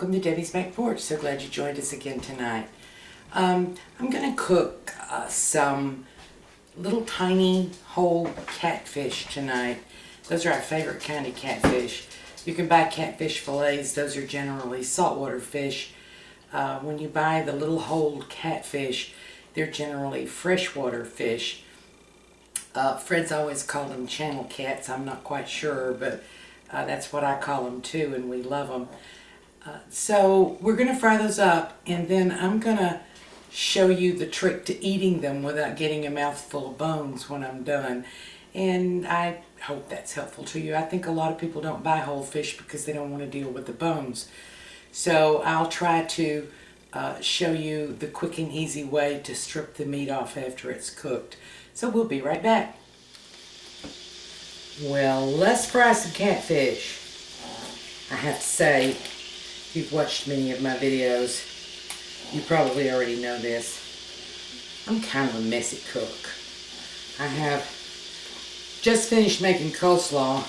welcome to Debbie's Back Porch. So glad you joined us again tonight. I'm going to cook some little tiny whole catfish tonight. Those are our favorite kind of catfish. You can buy catfish fillets. Those are generally saltwater fish. When you buy the little whole catfish, they're generally freshwater fish. Fred's always called them channel cats. I'm not quite sure, but that's what I call them too, and we love them. So we're going to fry those up, and then I'm going to show you the trick to eating them without getting a mouthful of bones when I'm done. And I hope that's helpful to you. I think a lot of people don't buy whole fish because they don't want to deal with the bones. So I'll try to show you the quick and easy way to strip the meat off after it's cooked. So we'll be right back. Well, let's fry some catfish. I have to say, if you've watched many of my videos, you probably already know this. I'm kind of a messy cook. I have just finished making coleslaw,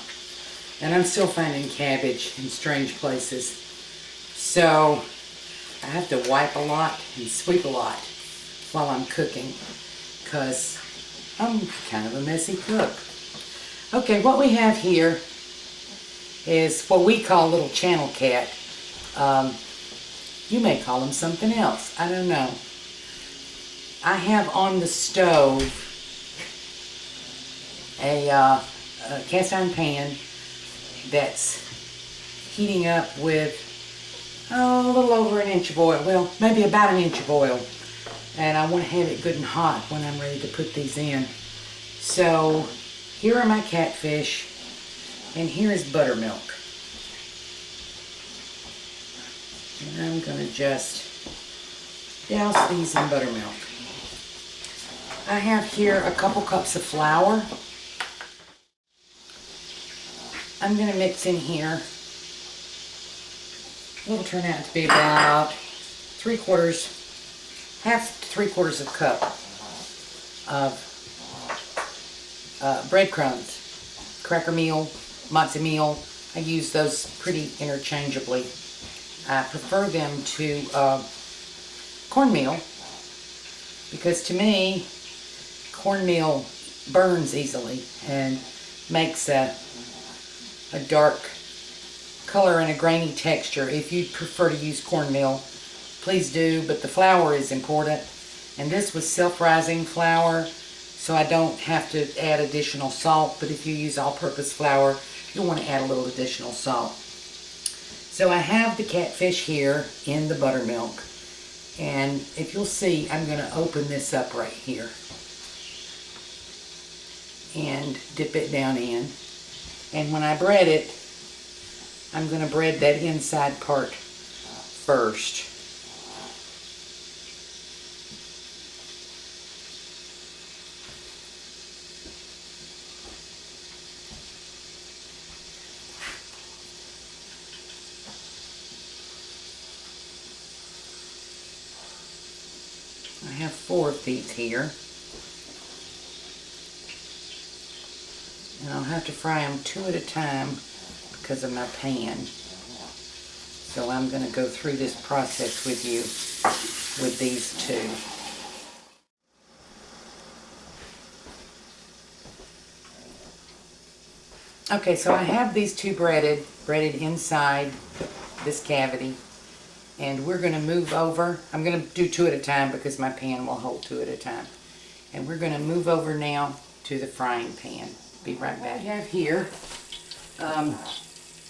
and I'm still finding cabbage in strange places. So I have to wipe a lot and sweep a lot while I'm cooking, because I'm kind of a messy cook. Okay, what we have here is what we call little channel cat. You may call them something else. I don't know. I have on the stove a cast iron pan that's heating up with a little over an inch of oil. Well, maybe about an inch of oil. And I want to have it good and hot when I'm ready to put these in. So here are my catfish, and here is buttermilk. And I'm going to just douse these in buttermilk. I have here a couple cups of flour. I'm going to mix in here. It'll turn out to be about half to 3/4 of a cup of breadcrumbs, cracker meal, matzo meal. I use those pretty interchangeably. I prefer them to cornmeal, because to me, cornmeal burns easily and makes a dark color and a grainy texture. If you prefer to use cornmeal, please do, but the flour is important. And this was self-rising flour, so I don't have to add additional salt, but if you use all-purpose flour, you'll want to add a little additional salt. So I have the catfish here in the buttermilk, and if you'll see, I'm going to open this up right here and dip it down in. And when I bread it, I'm going to bread that inside part first. I have 4 of these here, and I'll have to fry them 2 at a time because of my pan. So I'm going to go through this process with you with these 2. Okay, so I have these 2 breaded inside this cavity. And we're going to move over. I'm going to do 2 at a time because my pan will hold 2 at a time. And we're going to move over now to the frying pan. Be right back. What I have here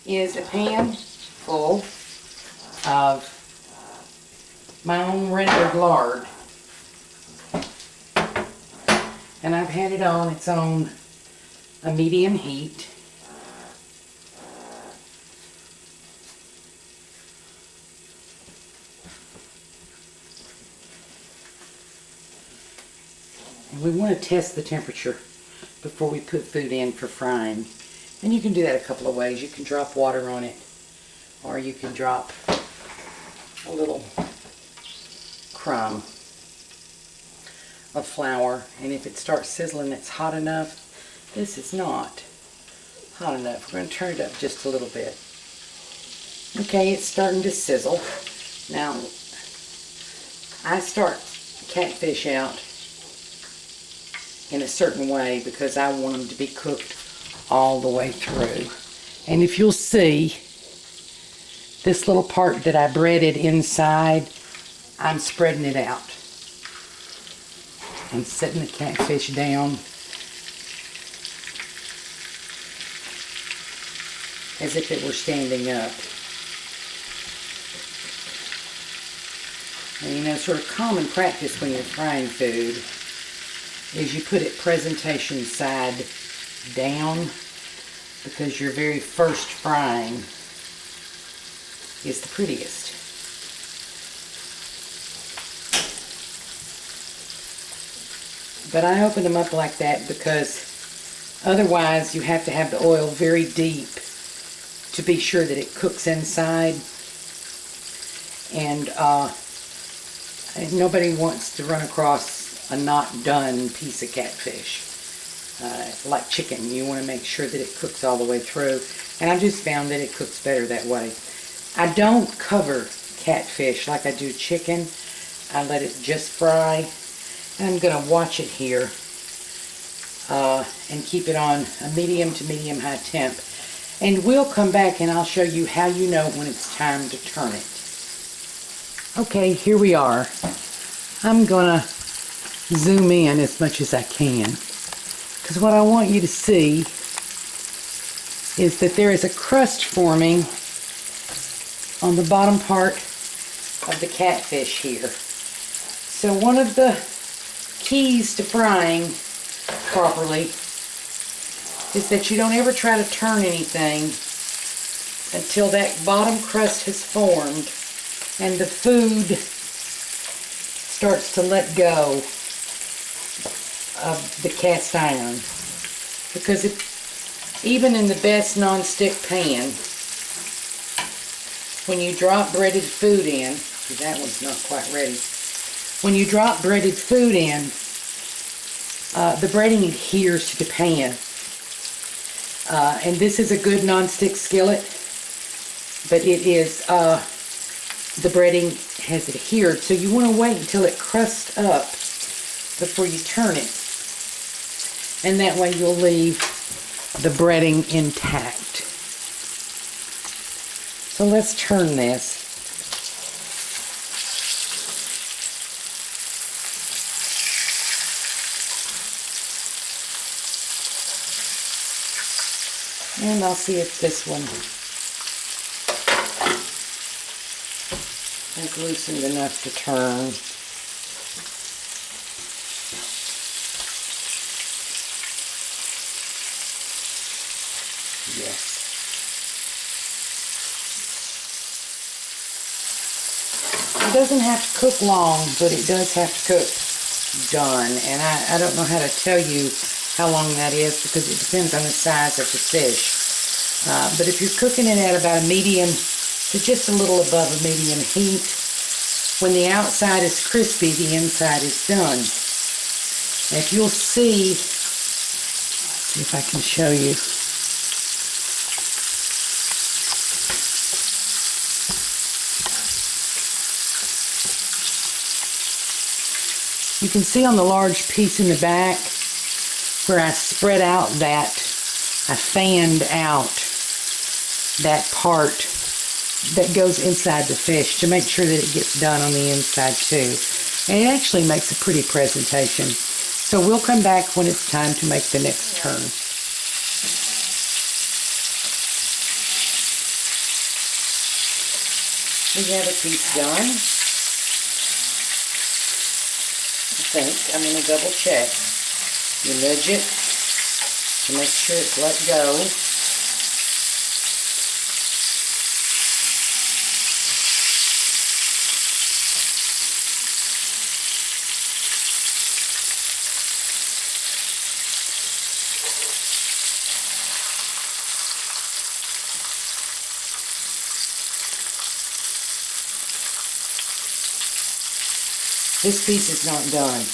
is a pan full of my own rendered lard. And I've had it on its own a medium heat. We want to test the temperature before we put food in for frying. And you can do that a couple of ways. You can drop water on it, or you can drop a little crumb of flour. And if it starts sizzling, it's hot enough. This is not hot enough. We're going to turn it up just a little bit. Okay, it's starting to sizzle. Now, I start catfish out in a certain way because I want them to be cooked all the way through. And if you'll see, this little part that I breaded inside, I'm spreading it out. I'm setting the catfish down as if it were standing up. And you know, sort of common practice when you're frying food is you put it presentation side down, because your very first frying is the prettiest. But I opened them up like that because otherwise you have to have the oil very deep to be sure that it cooks inside. And nobody wants to run across a not done piece of catfish. Like chicken, you want to make sure that it cooks all the way through. And I just found that it cooks better that way. I don't cover catfish like I do chicken. I let it just fry. And I'm going to watch it here and keep it on a medium to medium high temp. And we'll come back and I'll show you how you know when it's time to turn it. Okay, here we are. I'm going to zoom in as much as I can, because what I want you to see is that there is a crust forming on the bottom part of the catfish here. So one of the keys to frying properly is that you don't ever try to turn anything until that bottom crust has formed and the food starts to let go of the cast iron. Because even in the best non-stick pan, when you drop breaded food in, that one's not quite ready. When you drop breaded food in, the breading adheres to the pan. And this is a good non-stick skillet, but it is, the breading has adhered. So you want to wait until it crusts up before you turn it. And that way you'll leave the breading intact. So let's turn this. And I'll see if this one is loosened enough to turn. Yes. It doesn't have to cook long, but it does have to cook done. And I don't know how to tell you how long that is because it depends on the size of the fish. But if you're cooking it at about a medium to just a little above a medium heat, when the outside is crispy, the inside is done. And if you'll see, let's see if I can show you. You can see on the large piece in the back where I spread out that, I fanned out that part that goes inside the fish to make sure that it gets done on the inside too. And it actually makes a pretty presentation. So we'll come back when it's time to make the next turn. We have a piece done. I think. I'm going to double check. You nudge it to make sure it's let go. This piece is not done.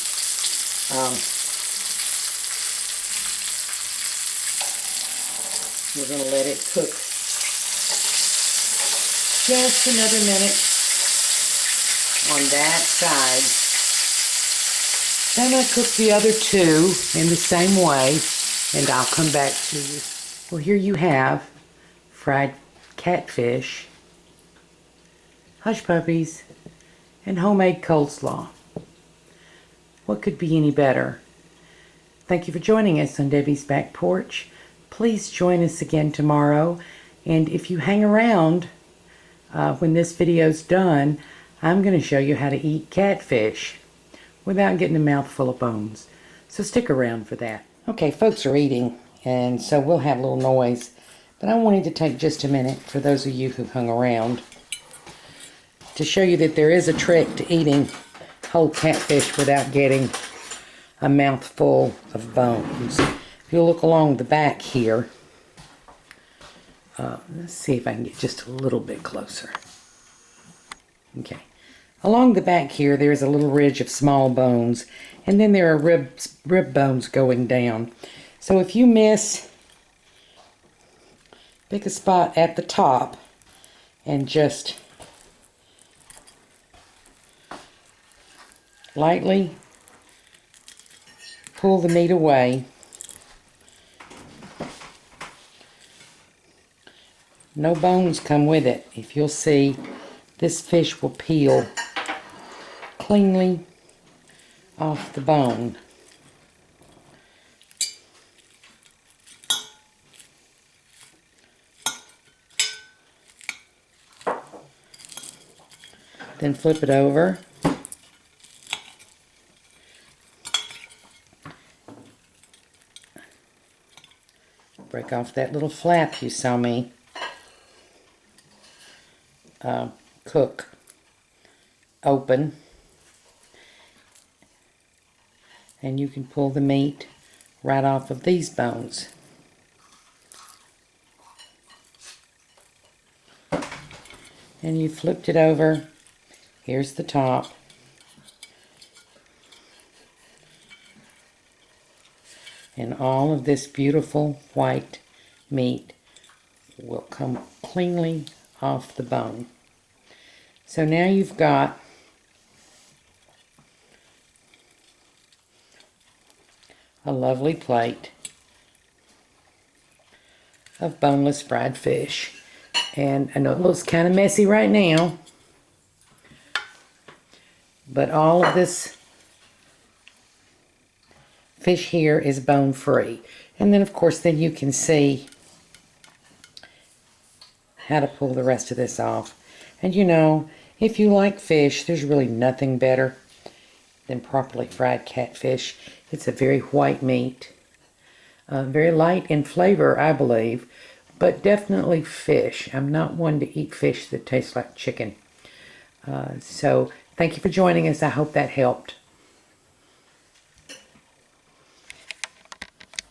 We're going to let it cook Just another minute on that side. Then I cook the other two in the same way, and I'll come back to you. Well, here you have fried catfish, hush puppies, and homemade coleslaw. What could be any better? Thank you for joining us on Debbie's Back Porch. Please join us again tomorrow, and if you hang around when this video's done, I'm going to show you how to eat catfish without getting a mouthful of bones. So stick around for that. Okay, folks are eating, and so we'll have a little noise. But I wanted to take just a minute for those of you who hung around to show you that there is a trick to eating whole catfish without getting a mouthful of bones. If you look along the back here, let's see if I can get just a little bit closer. Okay. Along the back here, there's a little ridge of small bones, and then there are rib bones going down. So if you pick a spot at the top and just lightly pull the meat away. No bones come with it. If you'll see, this fish will peel cleanly off the bone. Then flip it over. Break off that little flap you saw me cook open, and you can pull the meat right off of these bones. And you flipped it over. Here's the top. And all of this beautiful white meat will come cleanly off the bone. So now you've got a lovely plate of boneless fried fish. And I know it looks kind of messy right now, but all of this fish here is bone free. And then of course then you can see how to pull the rest of this off. And you know, if you like fish, there's really nothing better than properly fried catfish. It's a very white meat, very light in flavor, I believe, but definitely fish. I'm not one to eat fish that tastes like chicken. So thank you for joining us. I hope that helped.